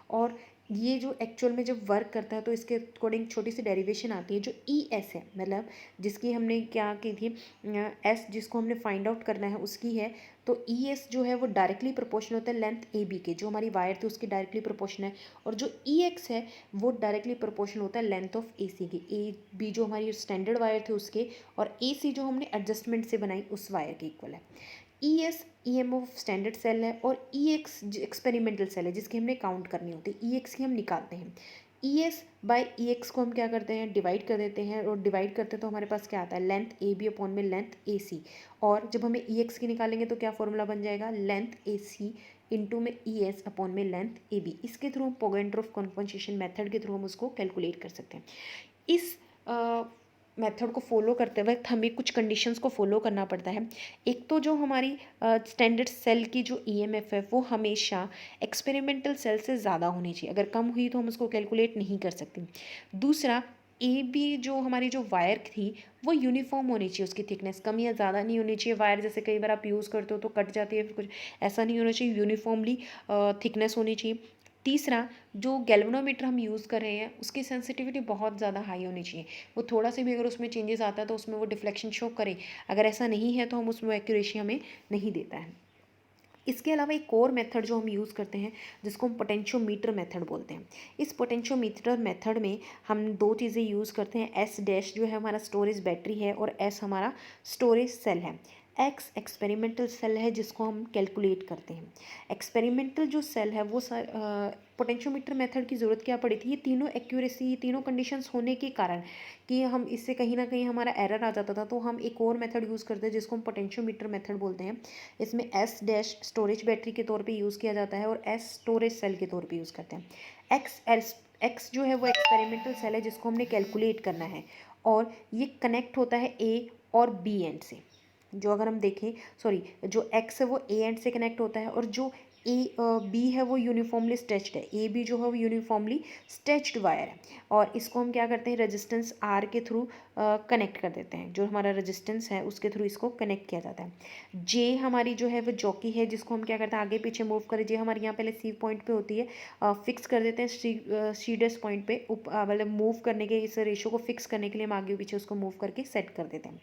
और ये जो एक्चुअल में जब वर्क करता है तो इसके अकॉर्डिंग छोटी सी डेरिवेशन आती है, जो ई एस है, मतलब जिसकी हमने क्या की थी, एस जिसको हमने फाइंड आउट करना है उसकी है। तो ई एस जो है वो डायरेक्टली प्रोपोर्शनल होता है लेंथ ए बी के, जो हमारी वायर थी उसकी डायरेक्टली प्रोपोर्शनल है। और जो ई एक्स है वो डायरेक्टली प्रोपोर्शनल होता है लेंथ ऑफ ए सी की, ए बी जो हमारी स्टैंडर्ड वायर थी उसके, और ए सी जो हमने एडजस्टमेंट से बनाई उस वायर के इक्वल है। E S E M of standard cell है, और ई एक्स एक्सपेरिमेंटल सेल है जिसकी हमने काउंट करनी होती है। ई एक्स की हम निकालते हैं, E S by E x को हम क्या करते हैं, डिवाइड कर देते हैं, और डिवाइड करते हैं तो हमारे पास क्या आता है, लेंथ ए बी अपॉन में लेंथ ए सी। और जब हमें ई एक्स की निकालेंगे तो क्या फॉर्मूला बन जाएगा, लेंथ ए सी इंटू में ई एस अपॉन में लेंथ ए बी। इसके थ्रू हम पोगेनड्रॉफ कंपनसेशन मेथड के थ्रू हम उसको कैलकुलेट कर सकते हैं। इस मेथड को फॉलो करते वक्त हमें कुछ कंडीशंस को फॉलो करना पड़ता है। एक तो जो हमारी स्टैंडर्ड सेल की जो ईएमएफ है वो हमेशा एक्सपेरिमेंटल सेल से ज़्यादा होनी चाहिए, अगर कम हुई तो हम उसको कैलकुलेट नहीं कर सकते। दूसरा, ए बी जो हमारी जो वायर थी वो यूनिफॉर्म होनी चाहिए, उसकी थिकनेस कम या ज़्यादा नहीं होनी चाहिए। वायर जैसे कई बार आप यूज़ करते हो तो कट जाती है, फिर कुछ ऐसा नहीं होना चाहिए, यूनिफॉर्मली थिकनेस होनी चाहिए। तीसरा, जो गैल्वेनोमीटर हम यूज़ कर रहे हैं उसकी सेंसिटिविटी बहुत ज़्यादा हाई होनी चाहिए, वो थोड़ा सा भी अगर उसमें चेंजेस आता है तो उसमें वो डिफ्लेक्शन शो करे, अगर ऐसा नहीं है तो हम उसमें एक्यूरेसी हमें नहीं देता है। इसके अलावा एक और मेथड जो हम यूज़ करते हैं जिसको हम पोटेंशियोमीटर मेथड बोलते हैं। इस पोटेंशियोमीटर मेथड में हम दो चीज़ें यूज़ करते हैं, एस डैश जो है हमारा स्टोरेज बैटरी है और एस हमारा स्टोरेज सेल है। एक्स एक्सपेरिमेंटल सेल है जिसको हम कैलकुलेट करते हैं। एक्सपेरिमेंटल जो सेल है वो पोटेंशियोमीटर मेथड की ज़रूरत क्या पड़ी थी, ये तीनों एक्यूरेसी, तीनों कंडीशंस होने के कारण कि हम इससे कहीं ना कहीं हमारा एरर आ जाता था, तो हम एक और मेथड यूज़ करते हैं जिसको हम पोटेंशियोमीटर मेथड बोलते हैं। इसमें एस डैश स्टोरेज बैटरी के तौर पे यूज़ किया जाता है और एस स्टोरेज सेल के तौर पे यूज़ करते हैं। एक्स जो है वो एक्सपेरिमेंटल सेल है जिसको हमने कैलकुलेट करना है, और ये कनेक्ट होता है ए और बी एंड से। जो अगर हम देखें, सॉरी, जो एक्स है वो ए एंड से कनेक्ट होता है, और जो बी है वो यूनिफॉर्मली स्ट्रेच्ड है। ए बी जो है वो यूनिफॉर्मली स्ट्रेच्ड वायर है, और इसको हम क्या करते हैं, रेजिस्टेंस आर के थ्रू कनेक्ट कर देते हैं। जो हमारा रेजिस्टेंस है उसके थ्रू इसको कनेक्ट किया जाता है। जे हमारी जो है वो जॉकी है जिसको हम क्या करते हैं, आगे पीछे मूव करें। जे हमारी यहाँ पहले सी पॉइंट पे होती है, फिक्स कर देते हैं सी डैश पॉइंट पे, मतलब मूव करने के, इस रेशो को फिक्स करने के लिए हम आगे पीछे उसको मूव करके सेट कर देते हैं।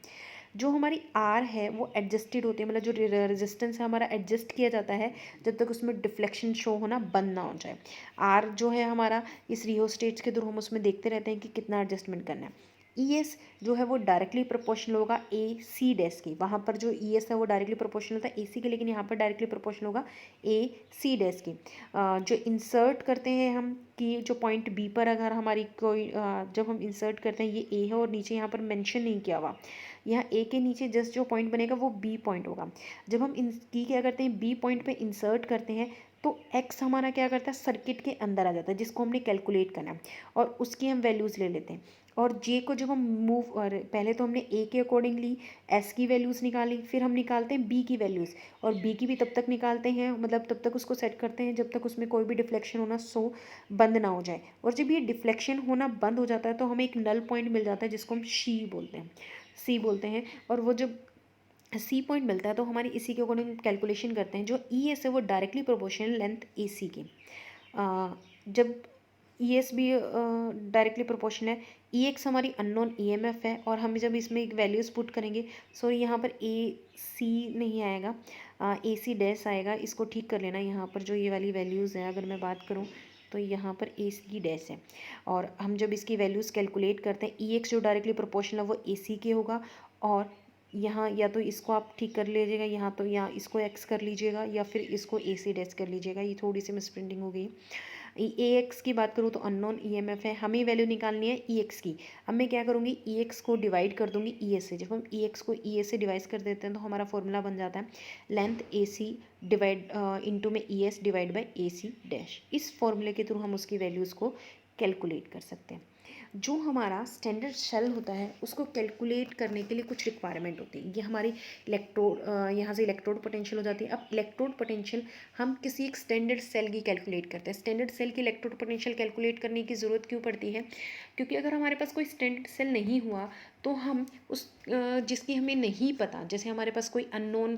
जो हमारी आर है वो एडजस्टेड होती है, मतलब जो रेजिस्टेंस है हमारा एडजस्ट किया जाता है जब तक उसमें डिफ्लेक्शन शो होना बंद ना हो जाए। आर जो है हमारा, इस रियोस्टेट्स के थ्रू हम उसमें देखते रहते हैं कि कितना एडजस्टमेंट करना है। ई एस जो है वो डायरेक्टली प्रोपोर्शनल होगा ए सी डैश की। वहाँ पर जो ई एस है वो डायरेक्टली प्रोपोर्शनल था ए सी के, लेकिन यहाँ पर डायरेक्टली प्रोपोर्शनल होगा ए सी डैश की। जो इंसर्ट करते हैं हम, कि जो पॉइंट बी पर अगर हमारी कोई जब हम इंसर्ट करते हैं, ये ए है और नीचे यहाँ पर मेंशन नहीं किया हुआ, यहाँ ए के नीचे जस्ट जो पॉइंट बनेगा वो बी पॉइंट होगा। जब हम इन की क्या करते हैं, बी पॉइंट पे इंसर्ट करते हैं, तो एक्स हमारा क्या करता है, सर्किट के अंदर आ जाता है जिसको हमने कैलकुलेट करना है, और उसकी हम वैल्यूज़ ले लेते हैं। और जे को जब हम मूव, और पहले तो हमने ए के अकॉर्डिंगली एस की वैल्यूज़ निकाली, फिर हम निकालते हैं बी की वैल्यूज़, और बी की भी तब तक निकालते हैं, मतलब तब तक उसको सेट करते हैं जब तक उसमें कोई भी डिफ्लेक्शन होना बंद ना हो जाए। और जब ये डिफ्लेक्शन होना बंद हो जाता है तो हमें एक नल पॉइंट मिल जाता है जिसको हम सी बोलते हैं। और वो जब सी पॉइंट मिलता है तो हमारी इसी के अकॉर्डिंग कैलकुलेशन करते हैं। जो ई एस है वो डायरेक्टली प्रोपोर्शनल लेंथ ए सी के। जब ई एस भी डायरेक्टली प्रोपोर्शनल है, ई एक्स हमारी अननोन ई एम एफ है, और हम जब इसमें एक वैल्यूज़ पुट करेंगे, सॉरी यहाँ पर ए सी नहीं आएगा, ए सी डैश आएगा। इसको ठीक कर लेना, यहाँ पर जो ये वाली वैल्यूज़ है अगर मैं बात करूँ तो यहाँ पर ए सी डैश है, और हम जब इसकी वैल्यूज़ कैलकुलेट करते हैं, ई एक्स जो डायरेक्टली प्रोपोर्शनल है वो ए सी के होगा, और यहाँ या तो इसको आप ठीक कर लीजिएगा, यहाँ तो यहाँ इसको एक्स कर लीजिएगा, या फिर इसको ए सी डैश कर लीजिएगा। ये थोड़ी सी मिसप्रिंटिंग हो गई। ए एक्स की बात करूँ तो अननोन ई एम एफ है, हमें वैल्यू निकालनी है ई एक्स की। अब मैं क्या करूँगी, ई एक्स को डिवाइड कर दूँगी ई एस से। जब हम ई एक्स को ई एस से डिवाइड कर देते हैं तो हमारा फॉर्मूला बन जाता है length A C divide into में E S divide by A C dash. इस फॉर्मूले के थ्रू हम उसकी वैल्यूज़ को कैलकुलेट कर सकते हैं। जो हमारा स्टैंडर्ड सेल होता है उसको कैलकुलेट करने के लिए कुछ रिक्वायरमेंट होती है। ये हमारी इलेक्ट्रोड, यहाँ से इलेक्ट्रोड पोटेंशियल हो जाती है। अब इलेक्ट्रोड पोटेंशियल हम किसी एक स्टैंडर्ड सेल की कैलकुलेट करते हैं। स्टैंडर्ड सेल की इलेक्ट्रोड पोटेंशियल कैलकुलेट करने की ज़रूरत क्यों पड़ती है, क्योंकि अगर हमारे पास कोई स्टैंडर्ड सेल नहीं हुआ तो हम उस जिसकी हमें नहीं पता, जैसे हमारे पास कोई अननोन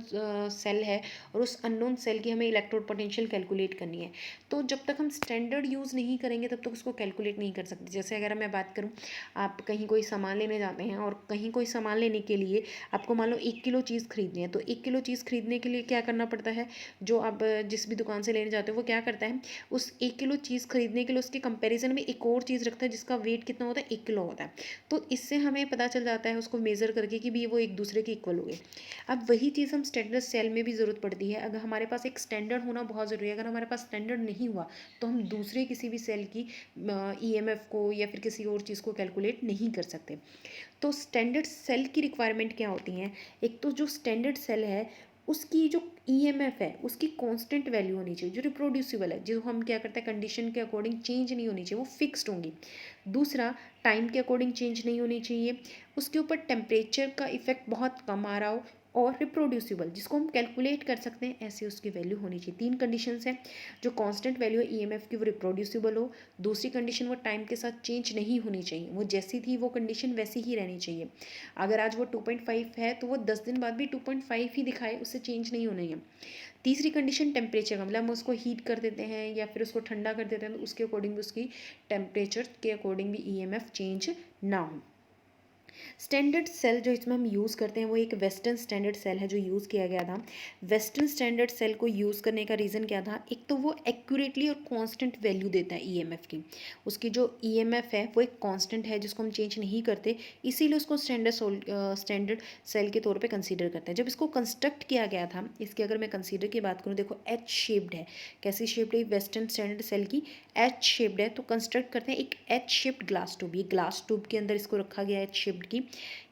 सेल है और उस अननोन सेल की हमें इलेक्ट्रोड पोटेंशियल कैलकुलेट करनी है, तो जब तक हम स्टैंडर्ड यूज़ नहीं करेंगे तब तक उसको कैलकुलेट नहीं कर सकते। जैसे अगर मैं बात करूँ, आप कहीं कोई सामान लेने जाते हैं, और कहीं कोई सामान लेने के लिए आपको मान लो 1 किलो चीज़ खरीदनी है, तो 1 किलो चीज़ खरीदने के लिए क्या करना पड़ता है, जो आप जिस भी दुकान से लेने जाते हो वो क्या करता है, उस 1 किलो चीज़ खरीदने के लिए उसके कंपैरिजन में एक और चीज़ रखता है जिसका वेट कितना होता है, 1 किलो होता है। तो इससे हमें पता चल जाता है उसको मेज़र करके कि भी वो एक दूसरे के इक्वल हुए। अब वही चीज़ हम स्टैंडर्ड सेल में भी ज़रूरत पड़ती है। अगर हमारे पास एक स्टैंडर्ड होना बहुत ज़रूरी है, अगर हमारे पास स्टैंडर्ड नहीं हुआ तो हम दूसरे किसी भी सेल की ई एम एफ को या फिर किसी और चीज़ को कैलकुलेट नहीं कर सकते। तो स्टैंडर्ड सेल की रिक्वायरमेंट क्या होती हैं, एक तो जो स्टैंडर्ड सेल है उसकी जो ईएमएफ है उसकी कांस्टेंट वैल्यू होनी चाहिए, जो रिप्रोड्यूसिबल है, जो हम क्या करते हैं कंडीशन के अकॉर्डिंग चेंज नहीं होनी चाहिए, वो फिक्स्ड होंगी। दूसरा, टाइम के अकॉर्डिंग चेंज नहीं होनी चाहिए। उसके ऊपर टेम्परेचर का इफेक्ट बहुत कम आ रहा हो, और रिप्रोड्यूसिबल, जिसको हम कैलकुलेट कर सकते हैं, ऐसे उसकी वैल्यू होनी चाहिए। 3 कंडीशंस हैं। जो कांस्टेंट वैल्यू है ईएमएफ की वो रिप्रोड्यूसिबल हो। दूसरी कंडीशन, वो टाइम के साथ चेंज नहीं होनी चाहिए, वो जैसी थी वो कंडीशन वैसी ही रहनी चाहिए। अगर आज वो 2.5 है तो वो 10 दिन बाद भी 2.5 ही दिखाए, उससे चेंज नहीं होनी है। तीसरी कंडीशन टेम्परेचर का, मतलब हम उसको हीट कर देते हैं या फिर उसको ठंडा कर देते हैं तो उसके अकॉर्डिंग भी, उसकी टेम्परेचर के अकॉर्डिंग भी ईएमएफ चेंज ना हो। स्टैंडर्ड सेल जो इसमें हम यूज़ करते हैं वो एक वेस्टर्न स्टैंडर्ड सेल है जो यूज़ किया गया था। वेस्टर्न स्टैंडर्ड सेल को यूज़ करने का रीज़न क्या था, एक तो वो एक्यूरेटली और कांस्टेंट वैल्यू देता है ईएमएफ की। उसकी जो ईएमएफ है वो एक कांस्टेंट है जिसको हम चेंज नहीं करते, इसीलिए उसको स्टैंडर्ड सेल के तौर पे कंसीडर करते हैं। जब इसको कंस्ट्रक्ट किया गया था, इसकी अगर मैं कंसीडर की बात करूँ, देखो एच शेप्ड है। कैसी शेप्ड है वेस्टर्न स्टैंडर्ड सेल की, एच शेप्ड है। तो कंस्ट्रक्ट करते हैं एक एच शेप्ड ग्लास ट्यूब, ये ग्लास ट्यूब के अंदर इसको रखा गया है एच शेप्ड की।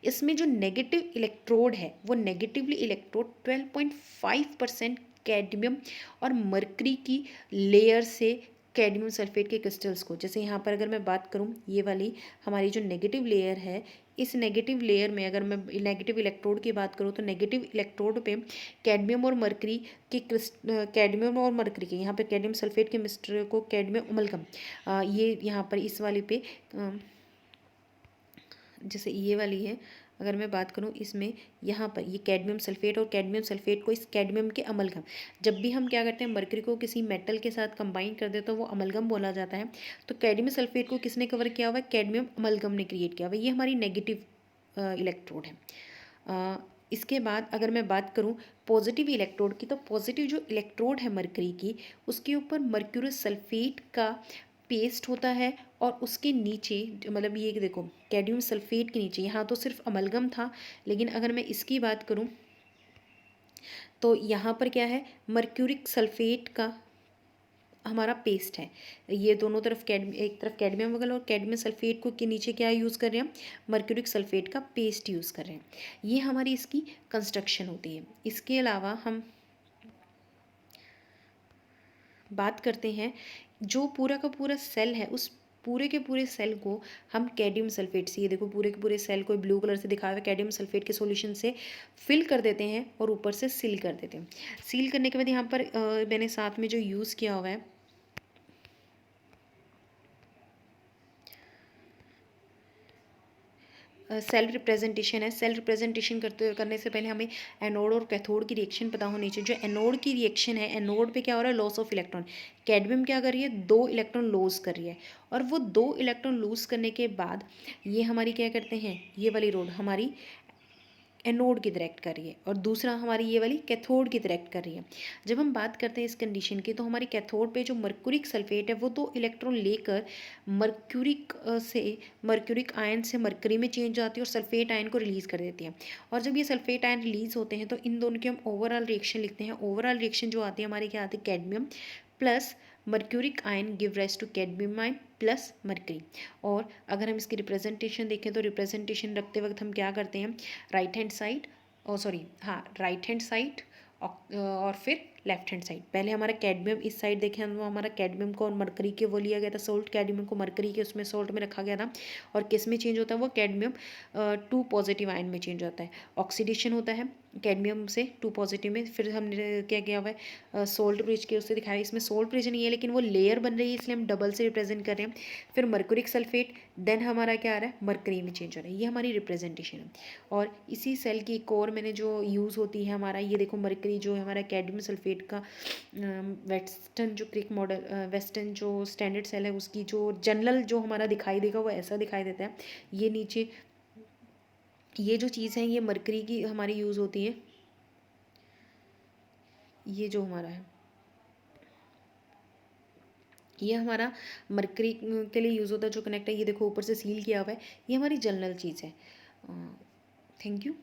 इसमें जो नेगेटिव इलेक्ट्रोड है वो नेगेटिवली इलेक्ट्रोड 12.5% कैडमियम और मरकरी की लेयर से कैडमियम सल्फेट के क्रिस्टल्स को, जैसे यहाँ पर अगर मैं बात करूँ, ये वाली हमारी जो नेगेटिव लेयर है, इस नेगेटिव लेयर में अगर मैं नेगेटिव इलेक्ट्रोड की बात करूँ तो नेगेटिव इलेक्ट्रोड पे कैडमियम और मरकरी के कैडमियम और मरकरी के, यहाँ पे कैडमियम सल्फेट के मिक्सचर को कैडमियम अमलगम, ये यहाँ पर इस वाली पे जैसे ये वाली है, अगर मैं बात करूँ इसमें, यहाँ पर ये कैडमियम सल्फेट और कैडमियम सल्फेट को इस कैडमियम के अमलगम, जब भी हम क्या करते हैं मरकरी को किसी मेटल के साथ कंबाइन कर देते तो वो अमलगम बोला जाता है। तो कैडमियम सल्फेट को किसने कवर किया हुआ है, कैडमियम अमलगम ने क्रिएट किया हुआ है। ये हमारी नेगेटिव इलेक्ट्रोड है। इसके बाद अगर मैं बात करूं पॉजिटिव इलेक्ट्रोड की, तो पॉजिटिव जो इलेक्ट्रोड है मरकरी की, उसके ऊपर मर्क्यूरस सल्फेट का पेस्ट होता है और उसके नीचे, मतलब ये देखो कैडमियम सल्फेट के नीचे, यहाँ तो सिर्फ अमलगम था, लेकिन अगर मैं इसकी बात करूँ तो यहाँ पर क्या है, मर्क्यूरिक सल्फेट का हमारा पेस्ट है। ये दोनों तरफ एक तरफ कैडमियम वगैरह और कैडमियम सल्फेट को के नीचे क्या यूज़ कर रहे हैं, मर्क्यूरिक सल्फेट का पेस्ट यूज़ कर रहे हैं। ये हमारी इसकी कंस्ट्रक्शन होती है। इसके अलावा हम बात करते हैं जो पूरा का पूरा सेल है, उस पूरे के पूरे सेल को हम कैडमियम सल्फेट से, ये देखो पूरे के पूरे सेल को ब्लू कलर से दिखाया हुआ कैडमियम सल्फेट के सॉल्यूशन से फिल कर देते हैं और ऊपर से सील कर देते हैं। सील करने के बाद यहाँ पर मैंने साथ में जो यूज़ किया हुआ है, सेल रिप्रेजेंटेशन है। सेल रिप्रेजेंटेशन करने से पहले हमें एनोड और कैथोड की रिएक्शन पता होनी चाहिए। जो एनोड की रिएक्शन है, एनोड पे क्या हो रहा है, लॉस ऑफ इलेक्ट्रॉन। कैडमियम क्या कर रही है, 2 इलेक्ट्रॉन लॉस कर रही है, और वो 2 इलेक्ट्रॉन लूज करने के बाद ये हमारी क्या करते हैं, ये वाली रोड हमारी एनोड की डायरेक्ट कर रही है और दूसरा हमारी ये वाली कैथोड की डायरेक्ट कर रही है। जब हम बात करते हैं इस कंडीशन की, तो हमारी कैथोड पे जो मर्क्यूरिक सल्फेट है वो 2 इलेक्ट्रॉन लेकर मर्क्यूरिक आयन से मरकरी में चेंज हो जाती है और सल्फेट आयन को रिलीज़ कर देती है। और जब ये सल्फेट आयन रिलीज़ होते हैं तो इन दोनों की हम ओवरऑल रिएक्शन लिखते हैं। ओवरऑल रिएक्शन जो आती है हमारी, क्या आती है, cadmium plus mercuric ion give rise to cadmium ion plus mercury. और अगर हम इसकी रिप्रेजेंटेशन देखें तो रिप्रेजेंटेशन रखते वक्त हम क्या करते हैं, right hand side, right hand side और फिर लेफ्ट हैंड साइड। पहले हमारा कैडमियम इस साइड देखें हम, हमारा कैडमियम को और मरकरी के वो लिया गया था सोल्ट, कैडमियम को मरकरी के उसमें सोल्ट में रखा गया था। और किस में चेंज होता है, वो कैडमियम 2 पॉजिटिव आयन में चेंज होता है। ऑक्सीडेशन होता है कैडमियम से 2 पॉजिटिव में। फिर हमने क्या किया हुआ है, सोल्ट ब्रिज के उससे दिखाया, इसमें सोल्ट ब्रिज नहीं है लेकिन वो लेयर बन रही है, इसलिए हम डबल से रिप्रेजेंट कर रहे हैं। फिर मर्क्यूरिक सल्फेट, देन हमारा क्या आ रहा है, मरकरी में चेंज हो रहा है। ये हमारी रिप्रेजेंटेशन है। और इसी सेल की एक और मैंने जो यूज़ होती है हमारा, ये देखो मरकरी जो है हमारा कैडमियम सल्फेट का वेस्टर्न जो क्रिक मॉडल, वेस्टर्न जो स्टैंडर्ड सेल है उसकी जो जनरल जो हमारा दिखाई देगा वो ऐसा दिखाई देता है। ये नीचे ये जो चीज़ है ये मरकरी की हमारी यूज़ होती है। ये जो हमारा है ये हमारा मरकरी के लिए यूज़ होता है जो कनेक्ट है, ये देखो ऊपर से सील किया हुआ है, ये हमारी जनरल चीज़ है। Thank you.